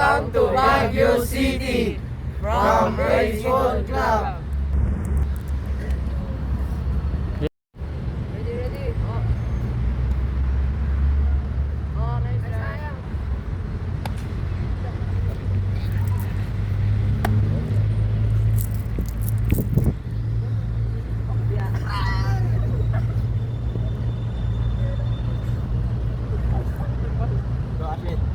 Welcome to Baguio City from Baseball Club. Ready, ready. Oh. Oh, nice try. Go, Ashit.